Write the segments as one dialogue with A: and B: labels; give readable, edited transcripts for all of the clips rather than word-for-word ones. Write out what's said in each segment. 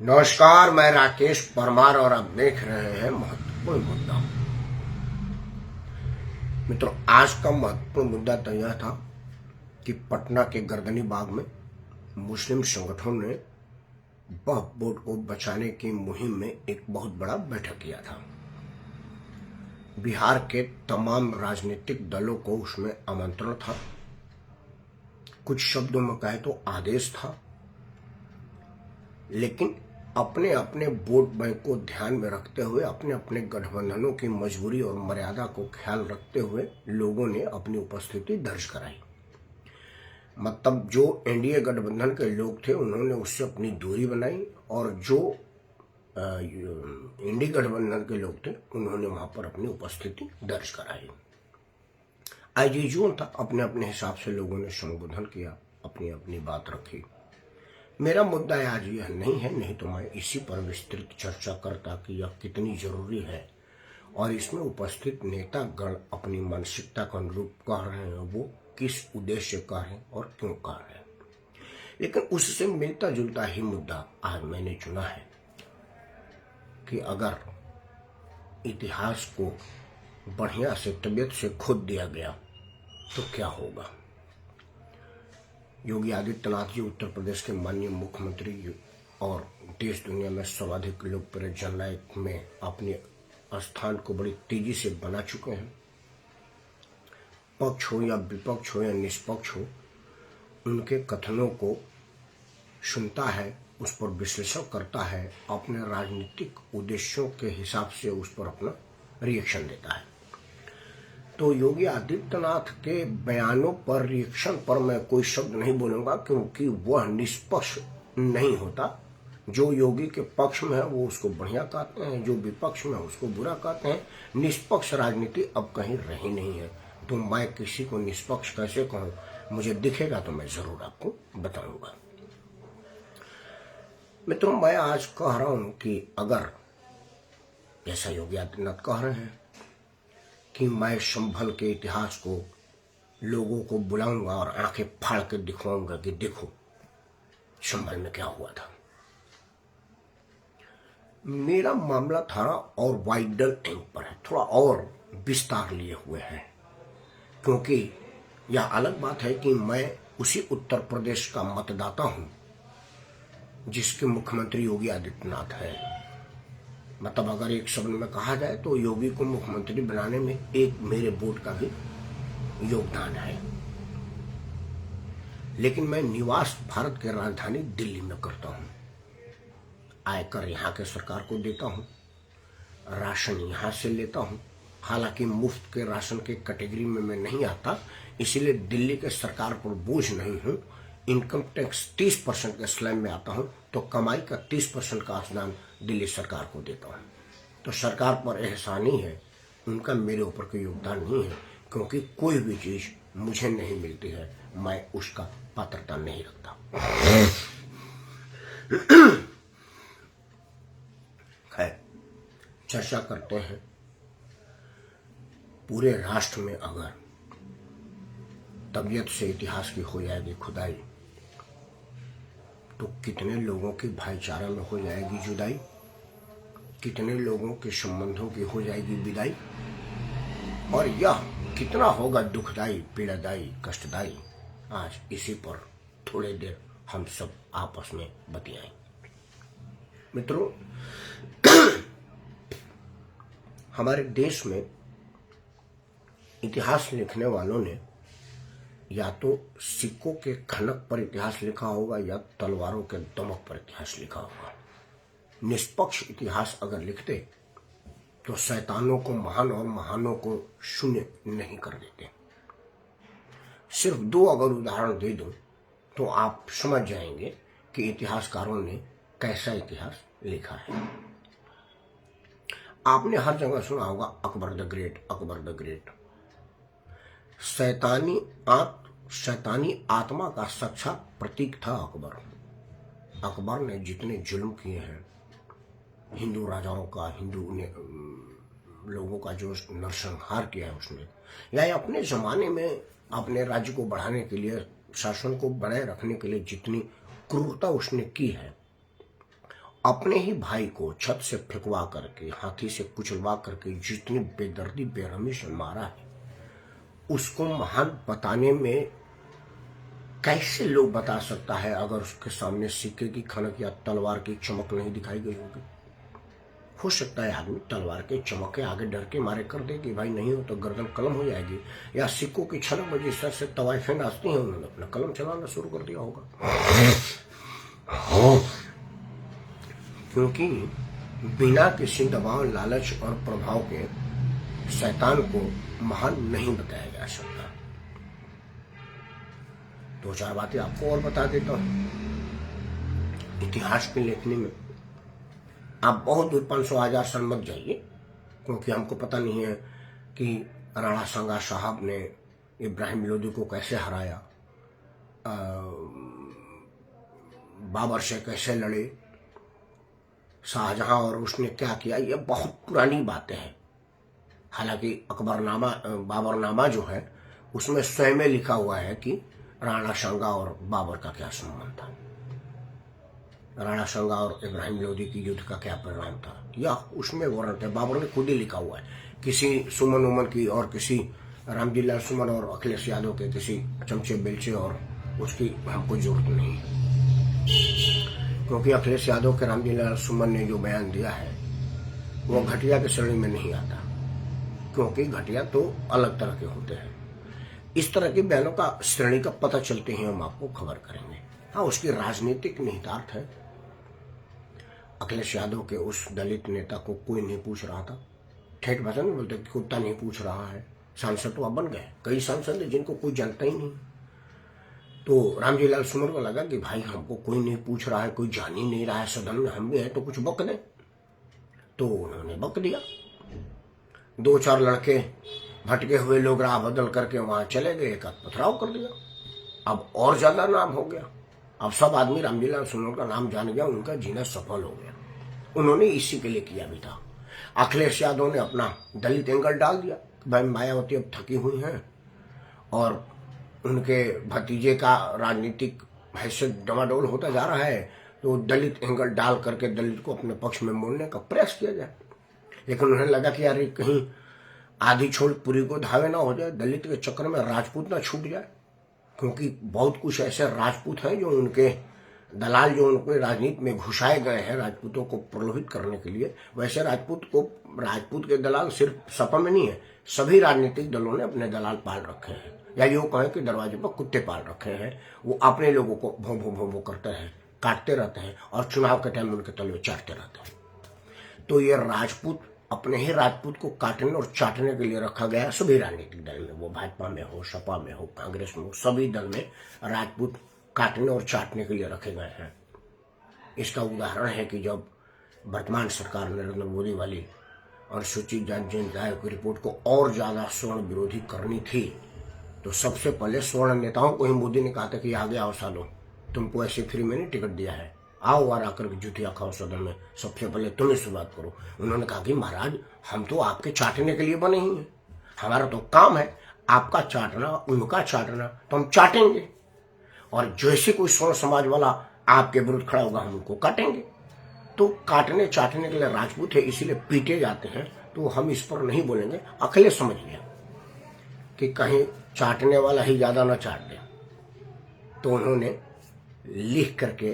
A: नमस्कार, मैं राकेश परमार और आप देख रहे हैं महत्वपूर्ण मुद्दा। मित्रों, आज का महत्वपूर्ण मुद्दा तो यह था कि पटना के गर्दनी बाग में मुस्लिम संगठनों ने वक्फ बोर्ड को बचाने की मुहिम में एक बहुत बड़ा बैठक किया था। बिहार के तमाम राजनीतिक दलों को उसमें आमंत्रण था। कुछ शब्दों में कहे तो आदेश था, लेकिन अपने अपने वोट बैंक को ध्यान में रखते हुए, अपने अपने गठबंधनों की मजबूरी और मर्यादा को ख्याल रखते हुए लोगों ने अपनी उपस्थिति दर्ज कराई। मतलब जो एनडीए गठबंधन के लोग थे उन्होंने उससे अपनी दूरी बनाई, और जो इंडी गठबंधन के लोग थे उन्होंने वहां पर अपनी उपस्थिति दर्ज कराई। आज ये जून था, अपने अपने हिसाब से लोगों ने संबोधन किया, अपनी अपनी बात रखी। मेरा मुद्दा आज यह नहीं है, नहीं तो मैं इसी पर विस्तृत चर्चा करता कि यह कितनी जरूरी है और इसमें उपस्थित नेतागण अपनी मानसिकता के अनुरूप कह रहे हैं, वो किस उद्देश्य से कह रहे हैं और क्यों कह रहे हैं। लेकिन उससे मिलता जुलता ही मुद्दा आज मैंने चुना है कि अगर इतिहास को बढ़िया से तबीयत से खोद दिया गया तो क्या होगा। योगी आदित्यनाथ जी उत्तर प्रदेश के माननीय मुख्यमंत्री और देश दुनिया में सर्वाधिक लोकप्रिय जननायक में अपने स्थान को बड़ी तेजी से बना चुके हैं। पक्ष हो या विपक्ष हो या निष्पक्ष हो, उनके कथनों को सुनता है, उस पर विश्लेषण करता है, अपने राजनीतिक उद्देश्यों के हिसाब से उस पर अपना रिएक्शन देता है। तो योगी आदित्यनाथ के बयानों पर, रिएक्शन पर मैं कोई शब्द नहीं बोलूंगा, क्योंकि वह निष्पक्ष नहीं होता। जो योगी के पक्ष में है वो उसको बढ़िया कहते हैं, जो विपक्ष में है उसको बुरा कहते हैं। निष्पक्ष राजनीति अब कहीं रही नहीं है, तो मैं किसी को निष्पक्ष कैसे कहूं। मुझे दिखेगा तो मैं जरूर आपको बताऊंगा। मित्रों, मैं आज कह रहा हूं कि अगर जैसा योगी आदित्यनाथ कह रहे हैं कि मैं संभल के इतिहास को लोगों को बुलाऊंगा और आंखें फाड़ के दिखवाऊंगा कि देखो संभल में क्या हुआ था, मेरा मामला थोड़ा और वाइडर एंग पर है, थोड़ा और विस्तार लिए हुए है। क्योंकि यह अलग बात है कि मैं उसी उत्तर प्रदेश का मतदाता हूं जिसके मुख्यमंत्री योगी आदित्यनाथ है। मतलब अगर एक शब्द में कहा जाए तो योगी को मुख्यमंत्री बनाने में एक मेरे वोट का भी योगदान है। लेकिन मैं निवास भारत के राजधानी दिल्ली में करता हूं, आयकर यहाँ के सरकार को देता हूं, राशन यहाँ से लेता हूं। हालांकि मुफ्त के राशन के कैटेगरी में मैं नहीं आता, इसीलिए दिल्ली के सरकार पर बोझ नहीं हूं। इनकम टैक्स 30% के स्लैब में आता हूं, तो कमाई का 30% का अनुदान दिल्ली सरकार को देता हूं। तो सरकार पर एहसानी है, उनका मेरे ऊपर कोई योगदान नहीं है। क्योंकि कोई भी चीज मुझे नहीं मिलती है, मैं उसका पात्रता नहीं रखता। खैर, चर्चा करते हैं। पूरे राष्ट्र में अगर तबीयत से इतिहास की हो जाएगी खुदाई, तो कितने लोगों की भाईचारा में हो जाएगी जुदाई, कितने लोगों के संबंधों की हो जाएगी विदाई, और यह कितना होगा दुखदाई, पीड़ादायी, कष्टदायी। आज इसी पर थोड़ी देर हम सब आपस में बतियाएं। मित्रों, हमारे देश में इतिहास लिखने वालों ने या तो सिक्कों के खनक पर इतिहास लिखा होगा या तलवारों के दमक पर इतिहास लिखा होगा। निष्पक्ष इतिहास अगर लिखते तो शैतानों को महान और महानों को शून्य नहीं कर देते। सिर्फ 2 अगर उदाहरण दे दूं तो आप समझ जाएंगे कि इतिहासकारों ने कैसा इतिहास लिखा है। आपने हर जगह सुना होगा Akbar the great, Akbar the great. शैतानी आत्मा का साक्षात प्रतीक था अकबर। अकबर ने जितने जुल्म किए हैं, हिंदू राजाओं का, हिंदू लोगों का जो नरसंहार किया है उसने, या अपने जमाने में अपने राज्य को बढ़ाने के लिए शासन को बनाए रखने के लिए जितनी क्रूरता उसने की है, अपने ही भाई को छत से फेंकवा करके, हाथी से कुचलवा करके जितनी बेदर्दी बेरहमी से मारा है, उसको महान बताने में कैसे लोग बता सकता है अगर उसके सामने सिक्के की खनक या तलवार की चमक नहीं दिखाई गई होगी। हो सकता है आदमी तलवार के चमक के आगे डर के मारे कर दे कि भाई नहीं हो तो गर्दन कलम हो जाएगी, या सिक्कों की छनक बजी सर से तवाइफें नाचती हैं, उन्होंने अपना कलम चलाना शुरू कर दिया होगा। क्योंकि बिना किसी दबाव, लालच और प्रभाव के शैतान को महान नहीं बताया जा सकता। दो चार बातें आपको और बता देता हूं। इतिहास की लेखनी में आप बहुत दूर 500,000 साल मत जाइए, क्योंकि हमको पता नहीं है कि राणा सांगा साहब ने इब्राहिम लोदी को कैसे हराया, बाबर से कैसे लड़े, शाहजहां और उसने क्या किया। ये बहुत पुरानी बातें हैं। हालांकि अकबरनामा, बाबरनामा जो है उसमें स्वयं में लिखा हुआ है कि राणा सांगा और बाबर का क्या संबंध था, राणा सांगा और इब्राहिम लोदी की युद्ध का क्या परिणाम था, या उसमें वर्णन है। बाबर ने खुद ही लिखा हुआ है। किसी सुमन उमन की और किसी रामजी लाल सुमन और अखिलेश यादव के किसी चमचे बेलचे और उसकी हमको जरूरत नहीं है, क्योंकि अखिलेश यादव के रामजी लाल सुमन ने जो बयान दिया है वो घटिया की श्रेणी में नहीं आता, क्योंकि घटिया तो अलग तरह के होते हैं। इस तरह के बयानों का श्रेणी का पता चलते ही हम आपको खबर करेंगे। हाँ, उसकी राजनीतिक निहितार्थ है। अखिलेश यादव के उस दलित नेता को कोई नहीं पूछ रहा था। ठेठ भाषा में बोलते कि कुत्ता नहीं पूछ रहा है। सांसद तो अब बन गए, कई सांसद है जिनको कोई जानता ही नहीं। तो रामजी लाल सुमन को लगा कि भाई हमको कोई नहीं पूछ रहा है, कोई जान ही नहीं रहा है सदन में, हम भी है तो कुछ बक दें। तो उन्होंने बक दिया। दो चार लड़के भटके हुए लोग राह बदल करके वहां चले गए, एक पथराव कर दिया। अब और ज्यादा नाम हो गया। अब सब आदमी रामजी लाल सुमन का नाम जान गया, उनका जीना सफल हो गया। उन्होंने इसी के लिए किया भी था। अखिलेश यादव ने अपना दलित एंगल डाल दिया। भाई मायावती अब थकी हुई हैं और उनके भतीजे का राजनीतिक हैसियत डमाडोल होता जा रहा है, तो दलित एंगल डाल करके दलित को अपने पक्ष में मोड़ने का प्रयास किया जाए। लेकिन उन्हें लगा कि यार कहीं आधी छोड़ पूरी को धावे ना हो जाए, दलित के चक्कर में राजपूत ना छूट जाए, क्योंकि बहुत कुछ ऐसे राजपूत हैं जो उनके दलाल, जो उनके राजनीति में घुसाए गए हैं राजपूतों को प्रलोभित करने के लिए। वैसे राजपूत के दलाल सिर्फ सपा में नहीं है, सभी राजनीतिक दलों ने अपने दलाल पाल रखे हैं, या यूं कहें कि दरवाजे पर कुत्ते पाल रखे हैं। वो अपने लोगों को भों भों भों भों करते हैं, काटते रहते हैं और चुनाव के टाइम उनके तलवे चाटते रहते हैं। तो ये राजपूत अपने ही राजपूत को काटने और चाटने के लिए रखा गया। सभी राजनीतिक दल में, वो भाजपा में हो, सपा में हो, कांग्रेस में हो, सभी दल में राजपूत काटने और चाटने के लिए रखे गए हैं। इसका उदाहरण है कि जब वर्तमान सरकार नरेंद्र मोदी वाली अनुसूचित जाति जनजाति की रिपोर्ट को और ज्यादा स्वर्ण विरोधी करनी थी, तो सबसे पहले स्वर्ण नेताओं को ही मोदी ने कहा था कि आगे आओ सालों, तुमको ऐसे फ्री में नहीं टिकट दिया है, आओ और आकर के जुतिया खाओ सदन में, सबसे पहले तुम ही शुरुआत करो। उन्होंने कहा कि महाराज हम तो आपके चाटने के लिए बने ही हैं, हमारा तो काम है आपका चाटना, उनका चाटना, तो हम चाटेंगे, और जैसे कोई स्वर्ण समाज वाला आपके विरुद्ध खड़ा होगा हम उनको काटेंगे। तो काटने चाटने के लिए राजपूत है, इसीलिए पीटे जाते हैं। तो हम इस पर नहीं बोलेंगे। अखिलेश समझ लिया कि कहीं चाटने वाला ही ज्यादा ना चाट दे, तो उन्होंने लिख करके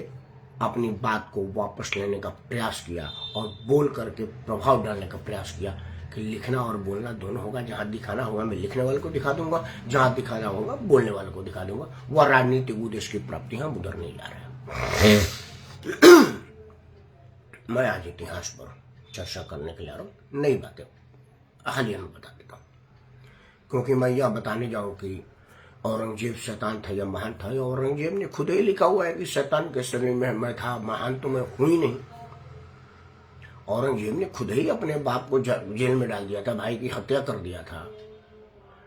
A: अपनी बात को वापस लेने का प्रयास किया और बोल करके प्रभाव डालने का प्रयास किया कि लिखना और बोलना दोनों होगा। जहां दिखाना होगा मैं लिखने वाले को दिखा दूंगा, जहां दिखाना होगा बोलने वाले को दिखा दूंगा। वह राजनीतिक उद्देश्य की प्राप्ति हम उधर नहीं जा रहे हैं। मैं आज इतिहास पर चर्चा करने के लिए आ रहा हूं, नई बातें हालिया में बता देता हूं, क्योंकि मैं यह बताने जाऊं कि औरंगजेब शैतान था या महान था। औरंगजेब ने खुद ही लिखा हुआ है कि शैतान के शरीर में मैं था, महान तो मैं हूं ही नहीं। औरंगजेब ने खुद ही अपने बाप को जेल में डाल दिया था, भाई की हत्या कर दिया था।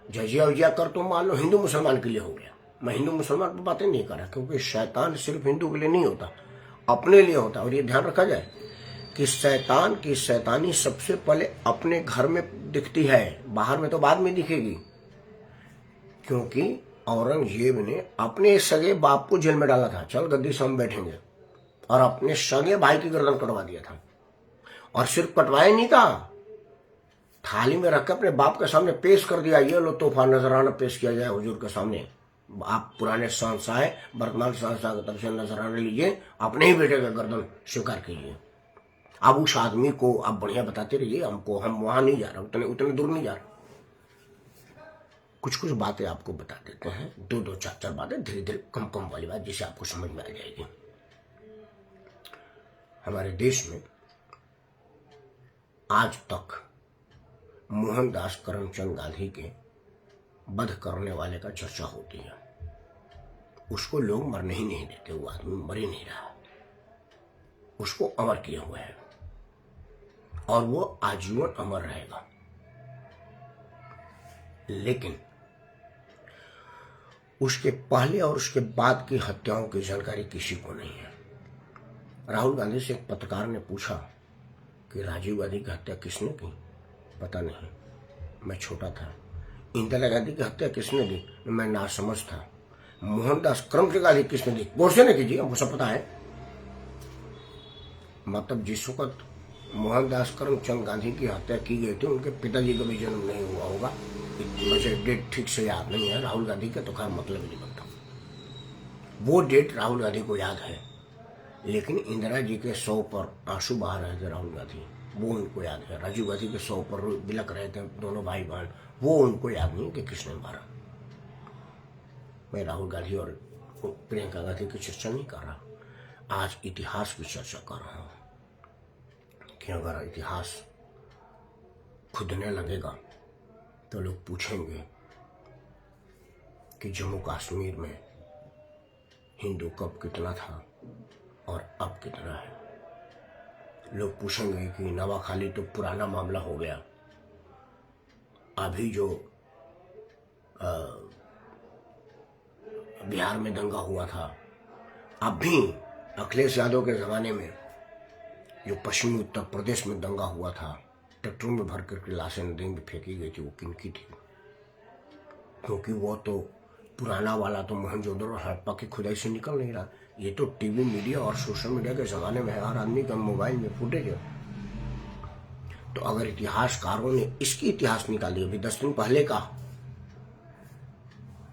A: जजिया उजिया कर तो मान लो हिंदू मुसलमान के लिए हो गया। मैं हिंदू मुसलमान पर बातें नहीं कर रहा, क्योंकि शैतान सिर्फ हिंदू के लिए नहीं होता, अपने लिए होता। और ये ध्यान रखा जाए कि शैतान की शैतानी सबसे पहले अपने घर में दिखती है, बाहर में तो बाद में दिखेगी, क्योंकि औरंगजेब ने अपने सगे बाप को जेल में डाला था, चल गद्दी से हम बैठेंगे, और अपने सगे भाई की गर्दन कटवा दिया था। और सिर्फ कटवाया नहीं था, थाली में रखकर अपने बाप के सामने पेश कर दिया, ये लो तोहफा नजराना पेश किया जाए हुजूर के सामने। आप पुराने शहंशाह वर्तमान शहंशाह की तरफ से नजराना लीजिए, अपने ही बेटे का गर्दन स्वीकार कीजिए। अब उस आदमी को आप बढ़िया बताते रहिए हमको, हम वहां नहीं जा रहे, उतने दूर नहीं जा रहे। कुछ कुछ बातें आपको बता देते हैं, दो दो चार चार बातें, धीरे धीरे कम कम वाली बात, जिसे आपको समझ में आ जाएगी। हमारे देश में आज तक मोहनदास करमचंद गांधी के वध करने वाले का चर्चा होती है। उसको लोग मरने ही नहीं देते, वो आदमी मर ही नहीं रहा, उसको अमर किए हुए है और वो आजीवन अमर रहेगा। लेकिन उसके पहले और उसके बाद की हत्याओं की जानकारी किसी को नहीं है। राहुल गांधी से एक पत्रकार ने पूछा कि राजीव गांधी की हत्या किसने की, पता नहीं, मैं छोटा था। इंदिरा गांधी की हत्या किसने दी, मैं नासमझ था। मोहनदास करमचंद गांधी किसने दी, गोडसे ने कीजिए, हमको सब पता है। मतलब जिस वक्त मोहनदास करमचंद गांधी की हत्या की गई थी, उनके पिताजी का भी जन्म नहीं हुआ होगा, मुझे डेट ठीक से याद नहीं है। राहुल गांधी का तो खैर मतलब ही नहीं बनता, वो डेट राहुल गांधी को याद है, लेकिन इंदिरा जी के 100 पर आंसू बहा रहे थे राहुल गांधी, वो उनको याद है। राजीव गांधी के 100 पर बिलक रहे थे दोनों भाई बहन, वो उनको याद नहीं कि किसने मारा। मैं राहुल गांधी और प्रियंका गांधी की चर्चा नहीं कर रहा, आज इतिहास की चर्चा कर रहा हूं कि अगर इतिहास खुदने लगेगा तो लोग पूछेंगे कि जम्मू कश्मीर में हिंदू कब कितना था और अब कितना है। लोग पूछेंगे कि नवाखाली तो पुराना मामला हो गया, अभी जो बिहार में दंगा हुआ था, अब भी अखिलेश यादव के जमाने में जो पश्चिमी उत्तर प्रदेश में दंगा हुआ था, ट्रैक्टरों में भर करके लाशें नदी में फेंकी गई थी, वो किनकी थी? क्योंकि वो तो पुराना वाला तो मोहनजोदड़ो और हड़प्पा की खुदाई से निकल नहीं रहा। ये तो टीवी मीडिया और सोशल मीडिया के जमाने में हर आदमी का मोबाइल में फुटेज है। तो अगर इतिहासकारों ने इसकी इतिहास निकाली अभी 10 दिन पहले का,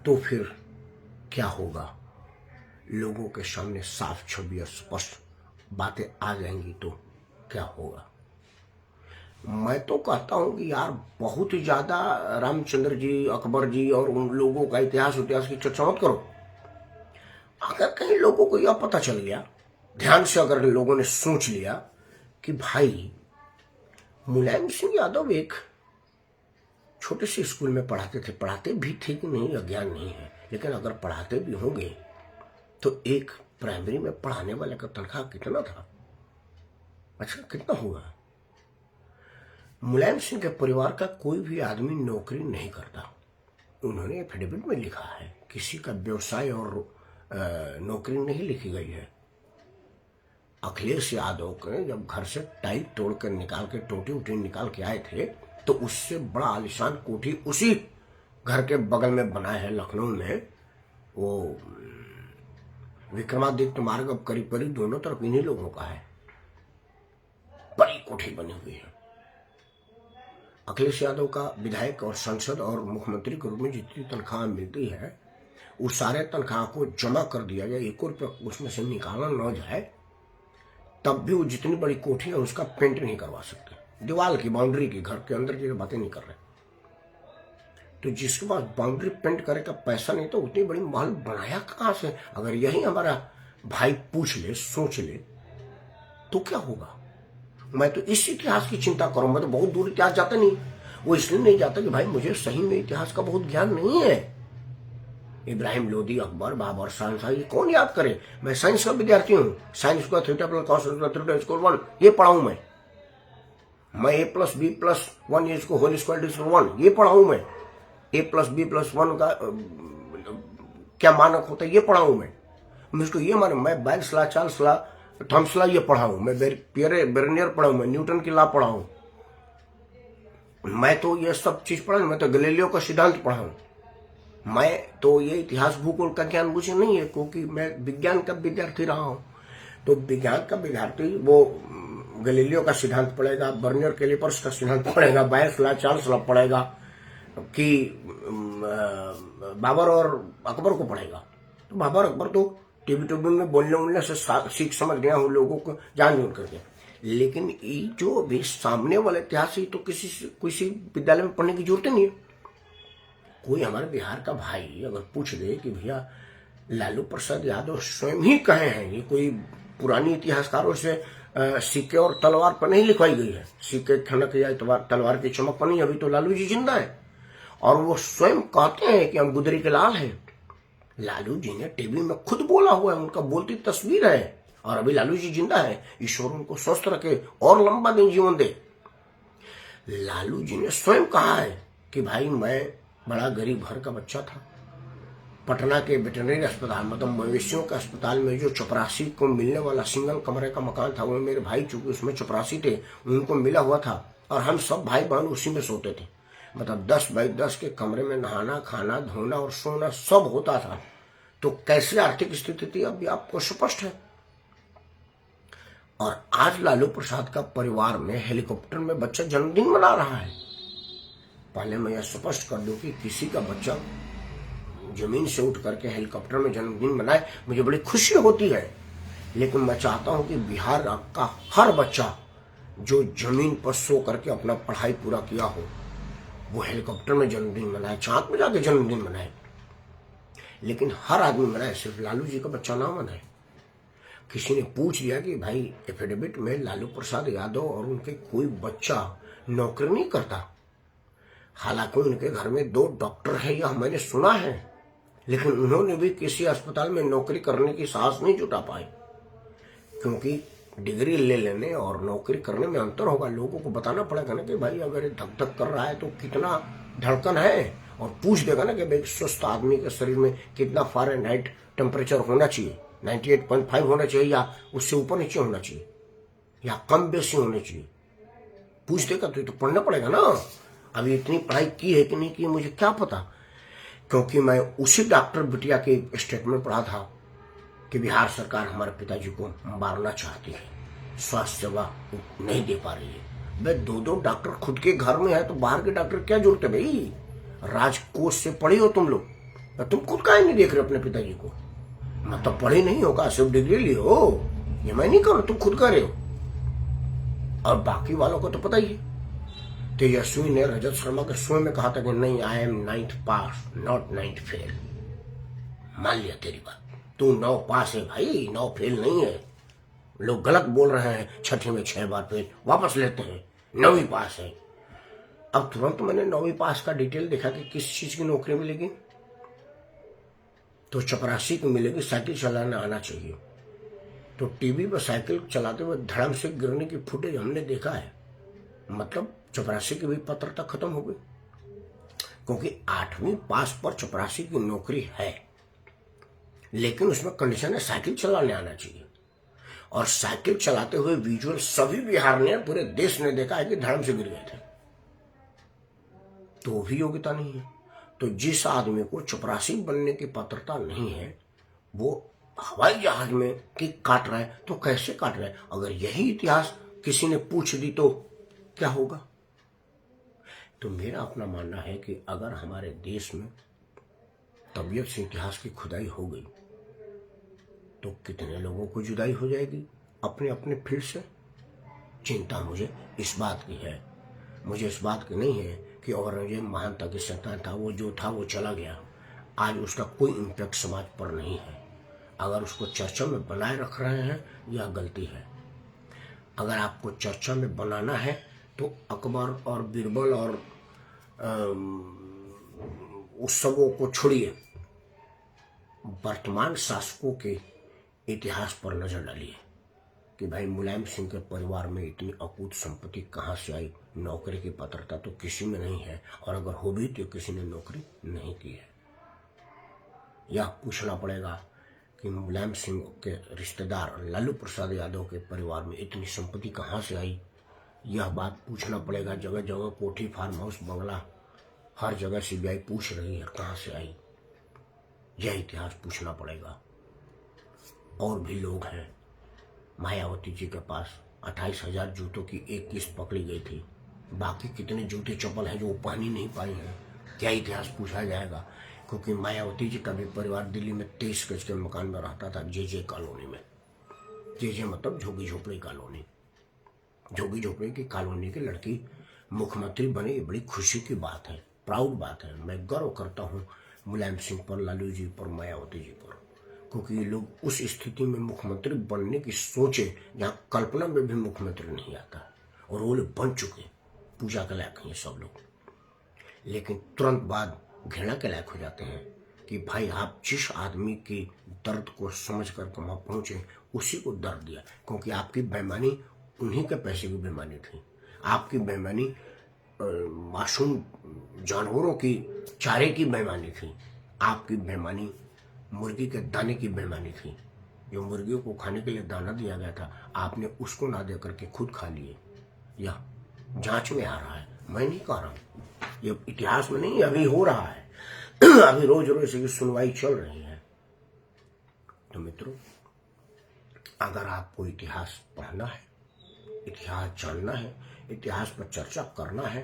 A: तो फिर क्या होगा? लोगों के सामने साफ छवि और स्पष्ट बातें आ जाएंगी तो क्या होगा? मैं तो कहता हूं कि यार बहुत ही ज्यादा रामचंद्र जी, अकबर जी और उन लोगों का इतिहास की चर्चा मत करो। अगर कहीं लोगों को यह पता चल गया, ध्यान से अगर लोगों ने सोच लिया कि भाई मुलायम सिंह यादव एक छोटे से स्कूल में पढ़ाते थे, पढ़ाते भी थे कि नहीं अज्ञान नहीं है, लेकिन अगर पढ़ाते भी होंगे तो एक प्राइमरी में पढ़ाने वाले का तनख्वाह कितना था? अच्छा कितना होगा? मुलायम सिंह के परिवार का कोई भी आदमी नौकरी नहीं करता। उन्होंने एफिडेविट में लिखा है, किसी का व्यवसाय और नौकरी नहीं लिखी गई है। अखिलेश यादव के जब घर से टाइल तोड़ कर निकाल के टोटी उटी निकाल के आए थे, तो उससे बड़ा आलिशान कोठी उसी घर के बगल में बना है लखनऊ में। वो विक्रमादित्य मार्ग अब करीब करीब दोनों तरफ इन्हीं लोगों का है, बड़ी कोठी बनी हुई है। अखिलेश यादव का विधायक और सांसद और मुख्यमंत्री के रूप में जितनी तनख्वाह मिलती है, उस सारे तनख्वाह को जमा कर दिया जाए, 1 रुपया उसमें से निकाला न जाए, तब भी वो जितनी बड़ी कोठी है उसका पेंट नहीं करवा सकते। दीवार की, बाउंड्री की, घर के अंदर की बातें नहीं कर रहे। तो जिसके पास बाउंड्री पेंट करे का पैसा नहीं, तो उतनी बड़ी महल बनाया कहां से? अगर यही हमारा भाई पूछ ले, सोच ले, तो क्या होगा? मैं तो इस इतिहास की चिंता करूं। मैं तो बहुत दूर इतिहास जाता नहीं, वो इसलिए नहीं जाता कि भाई मुझे सही में इतिहास का बहुत ज्ञान नहीं है। इब्राहिम लोदी, अकबर, बाबर, शाहजहां, ये कौन याद करे? मैं साइंस का विद्यार्थी हूं, साइंस का theta plus cos theta square 1 ये पढ़ाऊं मैं a प्लस बी प्लस 1 इसको होल स्क्वायर 1 ये पढ़ाऊं मैं। a प्लस बी प्लस 1 का क्या मानक होता है ये पढ़ाऊं मैं। मुझको ये मालूम, मैं bells law, Charles law, Thoms law ये पढ़ाऊं मैं, बेरेनियर पढ़ाऊं मैं, न्यूटन की लॉ पढ़ाऊं मैं, तो ये सब चीज पढ़ा। मैं तो गैलीलियो का सिद्धांत पढ़ाऊं मैं तो ये इतिहास भूगोल का ज्ञान मुझे नहीं है, क्योंकि मैं विज्ञान का विद्यार्थी रहा हूं। तो विज्ञान का विद्यार्थी वो गैलीलियो का सिद्धांत पढ़ेगा, बर्नियर कैलिपर्स का सिद्धांत पढ़ेगा, बायस लॉ, चार्ल्स लॉ पढ़ेगा, कि बाबर और अकबर को पढ़ेगा। तो बाबर अकबर तो टीवी में बोलने से सीख समझ गया हूँ, लोगों को जान बूझ करके। लेकिन ये जो भी सामने वाला इतिहास, तो किसी विद्यालय में पढ़ने की जरूरत नहीं है। कोई हमारे बिहार का भाई अगर पूछ दे कि भैया लालू प्रसाद यादव स्वयं ही कहे हैं, ये कोई पुरानी इतिहासकारों से सिक्के और तलवार पर नहीं लिखवाई गई है, सिक्के खनक या तलवार की चमक पर नहीं, अभी तो लालू जी जिंदा है और वो स्वयं कहते हैं कि हम गुदरी के लाल हैं। लालू जी ने टीवी में खुद बोला हुआ है, उनका बोलती तस्वीर है, और अभी लालू जी जिंदा है। ईश्वर उनको स्वस्थ रखे और लंबा दिन जीवन दे। लालू जी ने स्वयं कहा है कि भाई मैं बड़ा गरीब घर का बच्चा था, पटना के वेटरनरी अस्पताल मतलब मवेशियों के अस्पताल में जो चपरासी को मिलने वाला सिंगल कमरे का मकान था, वो मेरे भाई चूंकि उसमें चपरासी थे उनको मिला हुआ था, और हम सब भाई बहन उसी में सोते थे। मतलब 10 बाई 10 के कमरे में नहाना, खाना, धोना और सोना सब होता था। तो कैसी आर्थिक स्थिति थी अभी आपको स्पष्ट है। और आज लालू प्रसाद का परिवार में हेलीकॉप्टर में बच्चा जन्मदिन मना रहा है। पहले मैं यह स्पष्ट कर दूं कि किसी का बच्चा जमीन से उठ करके हेलीकॉप्टर में जन्मदिन मनाए, मुझे बड़ी खुशी होती है। लेकिन मैं चाहता हूं कि बिहार का हर बच्चा जो जमीन पर सो करके अपना पढ़ाई पूरा किया हो, वो हेलीकॉप्टर में जन्मदिन मनाए, चांद में जाके जन्मदिन मनाए। लेकिन हर आदमी मनाए, सिर्फ लालू जी का बच्चा ना मनाए। किसी ने पूछ लिया कि भाई एफिडेविट में लालू प्रसाद यादव और उनके कोई बच्चा नौकरी नहीं करता। हालांकि उनके घर में 2 डॉक्टर है, यह मैंने सुना है, लेकिन उन्होंने भी किसी अस्पताल में नौकरी करने की साहस नहीं जुटा पाए, क्योंकि डिग्री ले लेने और नौकरी करने में अंतर होगा। लोगों को बताना पड़ेगा ना कि भाई अगर धक धक कर रहा है तो कितना धड़कन है, और पूछ देगा ना कि भाई स्वस्थ आदमी के शरीर में कितना फ़ारेनहाइट टेम्परेचर होना चाहिए, 98.5 होना चाहिए या उससे ऊपर नीचे होना चाहिए या कम बेसी होना चाहिए। पूछ देगा तो पढ़ना पड़ेगा ना। अभी इतनी पढ़ाई की है कि नहीं की मुझे क्या पता, क्योंकि मैं उसी डॉक्टर बिटिया के स्टेटमेंट पढ़ा था कि बिहार सरकार हमारे पिताजी को मारना चाहती है, स्वास्थ्य सेवा नहीं दे पा रही है। भाई 2 डॉक्टर खुद के घर में है तो बाहर के डॉक्टर क्या जरूरत है भाई? राजकोष से पढ़ी हो तुम लोग, तुम खुद काहे नहीं देख रहे अपने पिताजी को? मतलब पढ़े नहीं होगा, सिर्फ डिग्री ली हो, ये मैं नहीं कर रहा, तुम खुद कर रहे हो। और बाकी वालों को तो पता ही है। तेजस्वी ने रजत शर्मा के शो में कहा था कि नहीं, I am 9th pass not 9th fail. मान लिया तेरी बात, तू 9 पास है भाई, 9 फेल नहीं है। लोग गलत बोल रहे हैं, 6ठी में 6 बार फेल, वापस लेते हैं, 9वीं पास है। अब तुरंत मैंने 9वीं पास का डिटेल देखा कि किस चीज की नौकरी मिलेगी, तो चपरासी को मिलेगी, साइकिल चलाना आना चाहिए। तो टीवी पर साइकिल चलाते हुए धड़म से गिरने की फुटेज हमने देखा है। मतलब चपरासी की भी पात्रता खत्म हो गई, क्योंकि 8वीं पास पर चपरासी की नौकरी है, लेकिन उसमें कंडीशन है साइकिल चलाने आना चाहिए। और साइकिल चलाते हुए विजुअल सभी बिहार ने, पूरे देश ने देखा है कि धड़म से गिर गए थे, तो भी योग्यता नहीं है। तो जिस आदमी को चपरासी बनने की पात्रता नहीं है, वो हवाई जहाज में किक काट रहा है, तो कैसे काट रहा है? अगर यही इतिहास किसी ने पूछ दी तो क्या होगा? तो मेरा अपना मानना है कि अगर हमारे देश में तबीयत से इतिहास की खुदाई हो गई तो कितने लोगों को जुदाई हो जाएगी अपने अपने फील्ड से। चिंता मुझे इस बात की है, मुझे इस बात की नहीं है कि औरंगजेब महानता की संतान था, वो जो था वो चला गया, आज उसका कोई इम्पैक्ट समाज पर नहीं है। अगर उसको चर्चा में बनाए रख रहे हैं, यह गलती है। अगर आपको चर्चा में बनाना है तो अकबर और बीरबल और उस सबों को छोड़िए, वर्तमान शासकों के इतिहास पर नजर डालिए कि भाई मुलायम सिंह के परिवार में इतनी अकूत संपत्ति कहाँ से आई। नौकरी की पात्रता तो किसी में नहीं है, और अगर हो भी तो किसी ने नौकरी नहीं की है। यह पूछना पड़ेगा कि मुलायम सिंह के रिश्तेदार लालू प्रसाद यादव के परिवार में इतनी संपत्ति कहाँ से आई। यह बात पूछना पड़ेगा। जगह जगह कोठी, फार्म हाउस, बंगला, हर जगह सीबीआई पूछ रही है कहाँ से आई। यह इतिहास पूछना पड़ेगा। और भी लोग हैं, मायावती जी के पास 28,000 जूतों की एक किस्त पकड़ी गई थी, बाकी कितने जूते चप्पल हैं जो वो पहन ही नहीं पाई हैं, क्या इतिहास पूछा जाएगा? क्योंकि मायावती जी का भी परिवार दिल्ली में 23 गज के मकान में रहता था, जे कॉलोनी में। जे मतलब झोगी झोपड़ी कॉलोनी। झोगी झोपड़ी की कॉलोनी की लड़की मुख्यमंत्री बने, ये बड़ी खुशी की बात है, प्राउड बात है। मैं गर्व करता हूँ मुलायम सिंह पर, लालू जी पर, मायावती जी पर, क्योंकि ये लोग उस स्थिति में मुख्यमंत्री बनने की सोचे जहाँ कल्पना में भी मुख्यमंत्री नहीं आता, और वो लोग बन चुके, पूजा के लायक हैं सब लोग। लेकिन तुरंत बाद घृणा के लायक हो जाते हैं कि भाई आप जिस आदमी की दर्द को समझ कर वहां पहुंचे उसी को दर्द दिया, क्योंकि आपकी बेईमानी उन्हीं के पैसे की बेईमानी थी। आपकी बेईमानी मासूम जानवरों की चारे की बेईमानी थी। आपकी बेईमानी मुर्गी के दाने की बेईमानी थी। जो मुर्गियों को खाने के लिए दाना दिया गया था, आपने उसको ना दे करके खुद खा लिए। यह जांच में आ रहा है, मैं नहीं कह रहा हूं, ये इतिहास में नहीं, अभी हो रहा है। अभी रोज रोज इसकी सुनवाई चल रही है। तो मित्रों, अगर आपको इतिहास पढ़ना है, इतिहास जानना है, इतिहास पर चर्चा करना है,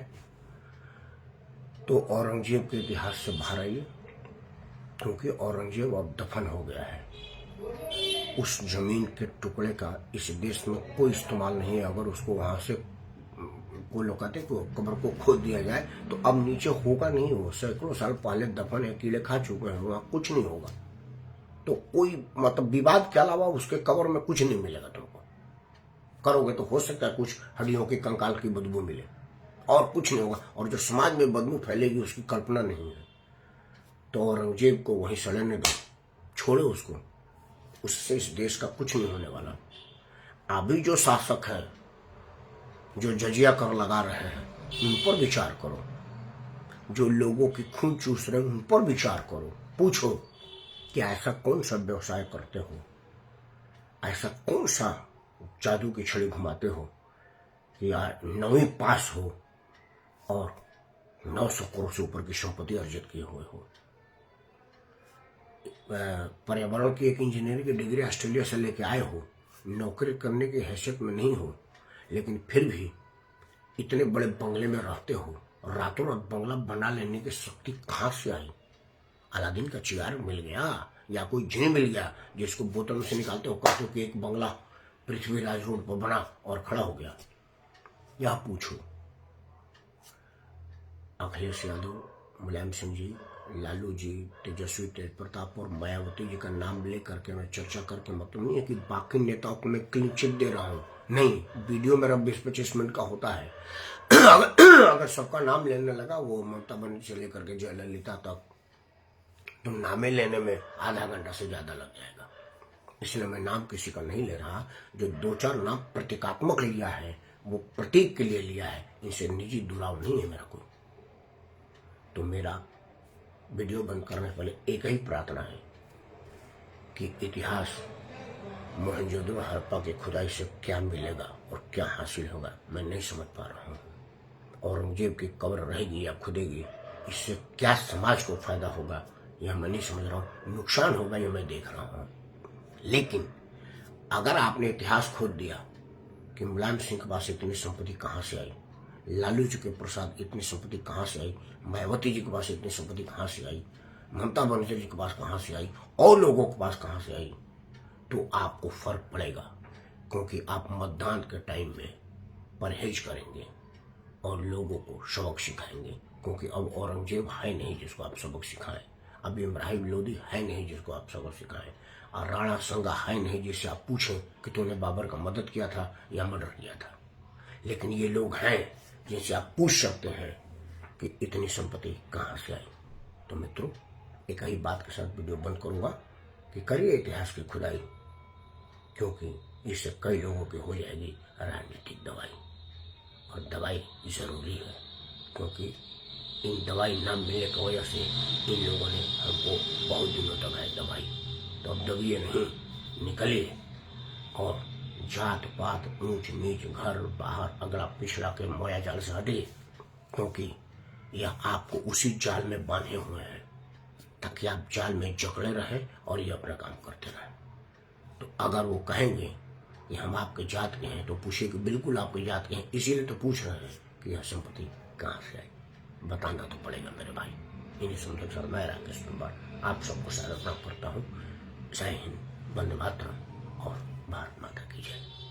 A: तो औरंगजेब के इतिहास से बाहर आइए, क्योंकि औरंगजेब अब दफन हो गया है। उस जमीन के टुकड़े का इस देश में कोई इस्तेमाल नहीं है। अगर उसको वहां से कोई लोग कहते को कब्र को खोद दिया जाए तो अब नीचे होगा नहीं, हो सैकड़ों साल पहले दफन है, कीड़े खा चुके हैं, वहां कुछ नहीं होगा। तो कोई मतलब विवाद के अलावा उसके कब्र में कुछ नहीं मिलेगा। तुमको करोगे तो हो सकता है कुछ हड्डियों की, कंकाल की बदबू मिले, और कुछ नहीं होगा। और जो समाज में बदबू फैलेगी उसकी कल्पना नहीं है। तो औरंगजेब को वहीं सड़ने दो, छोड़ो उसको, उससे इस देश का कुछ नहीं होने वाला। अभी जो शासक है, जो जजिया कर लगा रहे हैं, उन पर विचार करो। जो लोगों की खून चूस रहे हैं उन पर विचार करो। पूछो कि ऐसा कौन सा व्यवसाय करते हो, ऐसा कौन सा जादू की छड़ी घुमाते हो कि यार 9वीं पास हो और 900 करोड़ से ऊपर की संपत्ति अर्जित किए हुए हो। पर्यावरण की एक इंजीनियरिंग की डिग्री ऑस्ट्रेलिया से लेके आए हो, नौकरी करने की हैसियत में नहीं हो, लेकिन फिर भी इतने बड़े बंगले में रहते हो। रातों रात बंगला बना लेने की शक्ति कहाँ से आई? अलादीन का चिराग मिल गया या कोई जिन मिल गया जिसको बोतल में से निकालते हो, कहते हो कि एक बंगला पृथ्वीराज रोड पर बना और खड़ा हो गया? या पूछो। अखिलेश यादव, मुलायम सिंह जी, लालू जी, तेजस्वी, तेज प्रताप और मायावती जी का नाम ले करके मैं चर्चा करके मतलब नहीं है कि बाकी नेताओं को मैं क्लीन चिट दे रहा हूँ, नहीं। वीडियो मेरा 20-25 मिनट का होता है। अगर सबका नाम लेने लगा, वो ममता बनर्जी से लेकर के जयललिता तक, तो नामे लेने में आधा घंटा से ज्यादा लग जाएगा। इसलिए मैं नाम किसी का नहीं ले रहा। जो 2-4 नाम प्रतीकात्मक लिया है, वो प्रतीक के लिए लिया है, इनसे निजी जुड़ाव नहीं है मेरा कोई। तो मेरा वीडियो बंद करने से पहले एक ही प्रार्थना है कि इतिहास मोहनजोदड़ो हड़प्पा की खुदाई से क्या मिलेगा और क्या हासिल होगा, मैं नहीं समझ पा रहा हूँ। औरंगजेब की कब्र रहेगी या खुदेगी, इससे क्या समाज को फायदा होगा यह मैं नहीं समझ रहा हूँ। नुकसान होगा यह मैं देख रहा हूँ। लेकिन अगर आपने इतिहास खोद दिया कि मुलायम सिंह के पास इतनी संपत्ति कहाँ से आई, लालू जी के प्रसाद इतनी संपत्ति कहाँ से आई, मायावती जी के पास इतनी संपत्ति कहाँ से आई, ममता बनर्जी जी के पास कहाँ से आई, और लोगों के पास कहाँ से आई, तो आपको फर्क पड़ेगा। क्योंकि आप मतदान के टाइम में परहेज करेंगे और लोगों को सबक सिखाएंगे। क्योंकि अब औरंगजेब है नहीं जिसको आप सबक सिखाएं, अब इब्राहिम लोदी है नहीं जिसको आप सबक सिखाएं, और राणा संगा है नहीं जिससे आप पूछें कि तूने बाबर का मदद किया था या मर्डर किया था। लेकिन ये लोग हैं जिनसे आप पूछ सकते हैं कि इतनी संपत्ति कहाँ से आई। तो मित्रों, एक ही बात के साथ वीडियो बंद करूंगा कि करिए इतिहास की खुदाई, क्योंकि इससे कई लोगों की हो जाएगी राजनीतिक दवाई, और दवाई जरूरी है। क्योंकि इन दवाई न मिलने की वजह से इन लोगों ने हमको बहुत दिनों तक है दवाई। तो अब दबिए नहीं, निकलिए और जात पात, ऊंच नीच, घर बाहर, अगला पिछड़ा के मोया जाल से हटिए, क्योंकि यह आपको उसी जाल में बांधे हुए हैं। ताकि आप जाल में जकड़े रहें और ये अपना काम करते रहें। तो अगर वो कहेंगे कि हम आपके जात के हैं तो पूछिए कि बिल्कुल आपके जात के हैं, इसीलिए तो पूछ रहे हैं कि यह संपत्ति कहाँ से आई, बताना तो पड़ेगा मेरे भाई। इन्हीं सुनते सर मैं राकेश कुमार आप सबको स्वागत करता हूँ। जय हिंद, वंदे मातरम और भारत माता की जय।